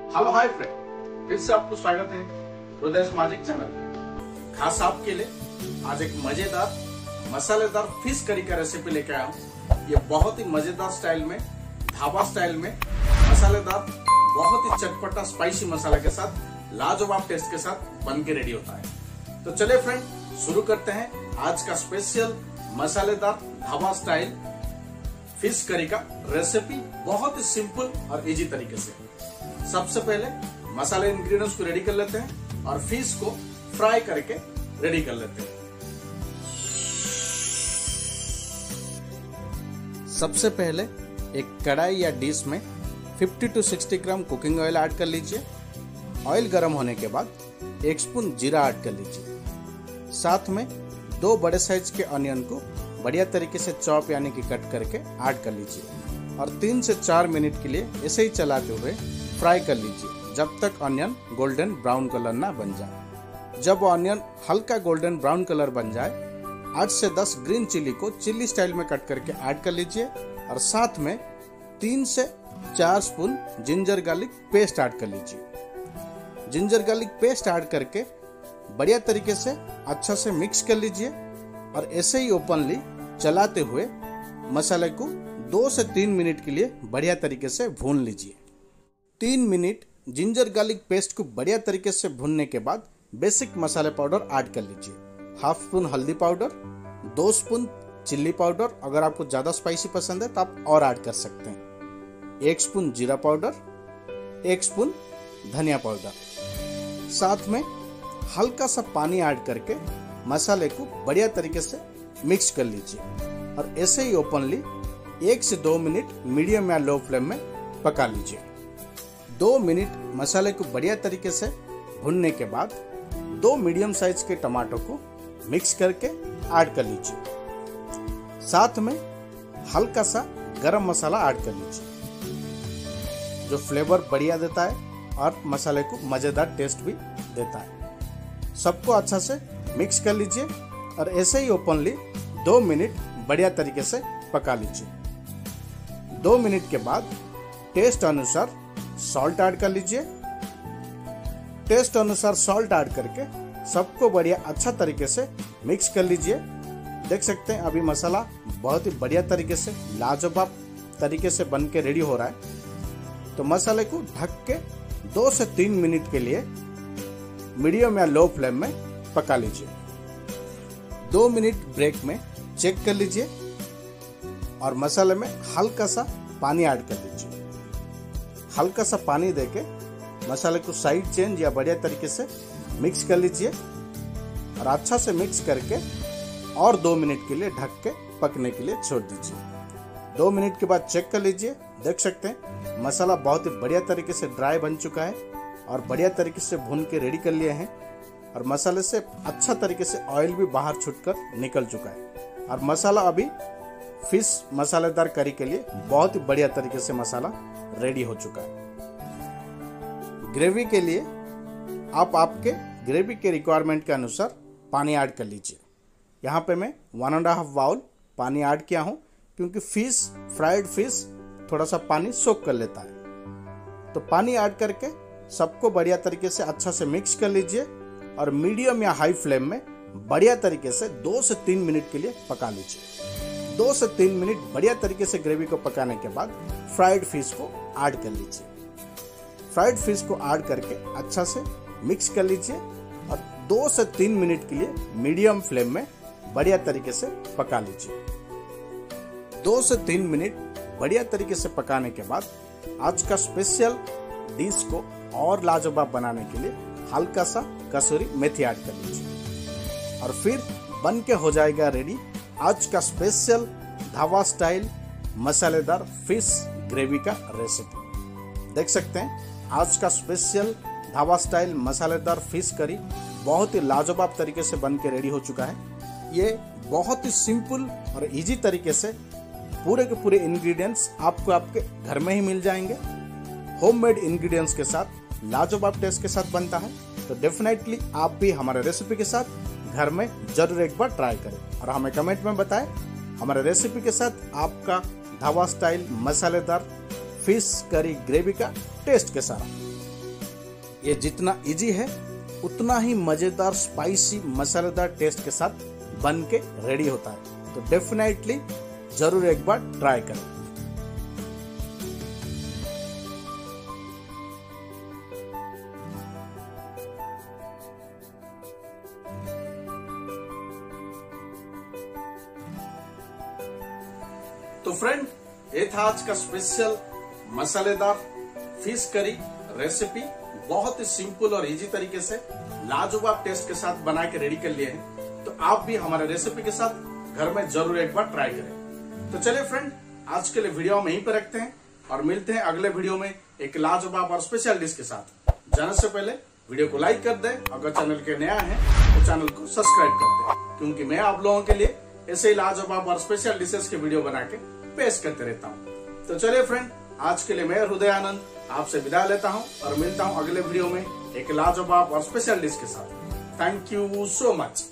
Hello hi friend, फिर से आपको स्वागत है हृदय मैजिक चैनल। खास आपके लिए आज एक मजेदार मसालेदार फिश करी का रेसिपी लेके आया हूँ। ये बहुत ही मजेदार स्टाइल में, ढाबा स्टाइल में मसालेदार, बहुत ही चटपटा स्पाइसी मसाला के साथ, लाजवाब टेस्ट के साथ बन के रेडी होता है। तो चलिए फ्रेंड, शुरू करते हैं आज का स्पेशल मसालेदार ढाबा स्टाइल फिश करी का रेसिपी, बहुत ही सिंपल और इजी तरीके से। सबसे पहले मसाले इंग्रेडिएंट्स को रेडी कर लेते हैं और फिश को फ्राई करके रेडी कर लेते हैं। सबसे पहले एक कढ़ाई या डिश में 50 to 60 gram cooking oil add कर लीजिए। ऑयल गर्म होने के बाद 1 स्पून जीरा ऐड कर लीजिए। साथ में 2 बड़े साइज के ऑनियन को बढ़िया तरीके से चॉप यानी कि कट करके ऐड कर लीजिए और 3 से 4 मिनट के लिए ऐसे ही चलाते हुए फ्राई कर लीजिए जब तक ऑनियन गोल्डन ब्राउन कलर ना बन जाए। जब ऑनियन हल्का गोल्डन ब्राउन कलर बन जाए, 8 से 10 ग्रीन चिली को चिल्ली स्टाइल में कट करके ऐड कर लीजिए और साथ में 3 से 4 spoon ginger garlic paste add कर लीजिए। जिंजर गार्लिक पेस्ट ऐड करके बढ़िया तरीके से अच्छा से मिक्स कर लीजिए और ऐसे ही ओपनली चलाते हुए मसाले को 2 से 3 मिनट के लिए बढ़िया तरीके से भून लीजिए। 3 मिनट जिंजर गार्लिक पेस्ट को बढ़िया तरीके से भूनने के बाद बेसिक मसाले पाउडर ऐड कर लीजिए। 1/2 स्पून हल्दी पाउडर, 2 स्पून चिल्ली पाउडर, अगर आपको ज़्यादा स्पाइसी पसंद है तो आप और ऐड कर सकते हैं। 1 स्पून जीरा पाउडर, 1 स्पून धनिया पाउडर। साथ में हल्का सा पानी ऐड करके मसाले को बढ़िया तरीके से मिक्स कर लीजिए और ऐसे ही ओपनली 1 से 2 मिनट मीडियम या लो फ्लेम में पका लीजिए। 2 मिनट मसाले को बढ़िया तरीके से भूनने के बाद 2 मीडियम साइज के टमाटो को मिक्स करके ऐड कर लीजिए। साथ में हल्का सा गरम मसाला ऐड कर लीजिए जो फ्लेवर बढ़िया देता है और मसाले को मज़ेदार टेस्ट भी देता है। सबको अच्छा से मिक्स कर लीजिए और ऐसे ही ओपनली 2 मिनट बढ़िया तरीके से पका लीजिए। 2 मिनट के बाद टेस्ट अनुसार सॉल्ट ऐड कर लीजिए। टेस्ट अनुसार सॉल्ट ऐड करके सबको बढ़िया अच्छा तरीके से मिक्स कर लीजिए। देख सकते हैं अभी मसाला बहुत ही बढ़िया तरीके से, लाजवाब तरीके से बन के रेडी हो रहा है। तो मसाले को ढक के 2 से 3 मिनट के लिए मीडियम या लो फ्लेम में पका लीजिए। 2 मिनट ब्रेक में चेक कर लीजिए और मसाले में हल्का सा पानी ऐड कर लीजिए। हल्का सा पानी देके मसाले को साइड चेंज या बढ़िया तरीके से मिक्स कर लीजिए और अच्छा से मिक्स करके और 2 मिनट के लिए ढक के पकने के लिए छोड़ दीजिए। 2 मिनट के बाद चेक कर लीजिए। देख सकते हैं मसाला बहुत ही बढ़िया तरीके से ड्राई बन चुका है और बढ़िया तरीके से भून के रेडी कर लिए हैं और मसाले से अच्छा तरीके से ऑयल भी बाहर छूटकर निकल चुका है और मसाला अभी फिश मसालेदार करी के लिए बहुत ही बढ़िया तरीके से मसाला रेडी हो चुका है। ग्रेवी के लिए आप आपके ग्रेवी के रिक्वायरमेंट के अनुसार पानी ऐड कर लीजिए। यहाँ पे मैं 1.5 बाउल पानी ऐड किया हूँ क्योंकि फ्राइड फिश थोड़ा सा पानी सोक कर लेता है। तो पानी ऐड करके सबको बढ़िया तरीके से अच्छा से मिक्स कर लीजिए और मीडियम या हाई फ्लेम में बढ़िया तरीके से 2 से 3 मिनट के लिए पका लीजिए। 2 से 3 मिनट बढ़िया तरीके से ग्रेवी को पकाने के बाद फ्राइड फिश को ऐड कर लीजिए। फ्राइड फिश को ऐड करके अच्छा से मिक्स कर लीजिए और 2 से 3 मिनट के लिए मीडियम फ्लेम में बढ़िया तरीके से पका लीजिए। 2 से 3 मिनट बढ़िया तरीके से पकाने के बाद आज का स्पेशल डिश को और लाजवाब बनाने के लिए हल्का सा कसूरी मेथी ऐड कर लीजिए और फिर बन के हो जाएगा रेडी आज का स्पेशल ढाबा स्टाइल मसालेदार फिश ग्रेवी का रेसिपी। देख सकते हैं आज का स्पेशल ढाबा स्टाइल मसालेदार फिश करी बहुत ही लाजवाब तरीके से बन के रेडी हो चुका है। ये बहुत ही सिंपल और इजी तरीके से पूरे के पूरे इंग्रेडिएंट्स आपको आपके घर में ही मिल जाएंगे। होममेड इंग्रेडिएंट्स के साथ लाजवाब टेस्ट के साथ बनता है। तो डेफिनेटली आप भी हमारे रेसिपी के साथ घर में जरूर एक बार ट्राई करें और हमें कमेंट में बताएं हमारे रेसिपी के साथ आपका ढाबा स्टाइल मसालेदार फिश करी ग्रेवी का टेस्ट कैसा रहा। ये जितना इजी है उतना ही मजेदार स्पाइसी मसालेदार टेस्ट के साथ बन के रेडी होता है। तो डेफिनेटली जरूर एक बार ट्राई करें। तो फ्रेंड, ये था आज का स्पेशल मसालेदार फिश करी रेसिपी। बहुत ही सिंपल और इजी तरीके से लाजवाब टेस्ट के साथ बना के रेडी कर लिए हैं। तो आप भी हमारे रेसिपी के साथ घर में जरूर एक बार ट्राई करें। तो चलिए फ्रेंड, आज के लिए वीडियो में यहीं पर रखते हैं और मिलते हैं अगले वीडियो में एक लाजवाब और स्पेशल डिश के साथ। जाने से पहले वीडियो को लाइक कर दें, अगर चैनल के नया है तो चैनल को सब्सक्राइब कर दें, क्योंकि मैं आप लोगों के लिए ऐसे ही लाजवाब और स्पेशल डिशेस के वीडियो बना के पेश करते रहता हूँ। तो चलिए फ्रेंड, आज के लिए मैं हृदय आनंद आपसे विदा लेता हूँ और मिलता हूँ अगले वीडियो में एक लाजवाब और स्पेशल डिश के साथ। Thank you so much.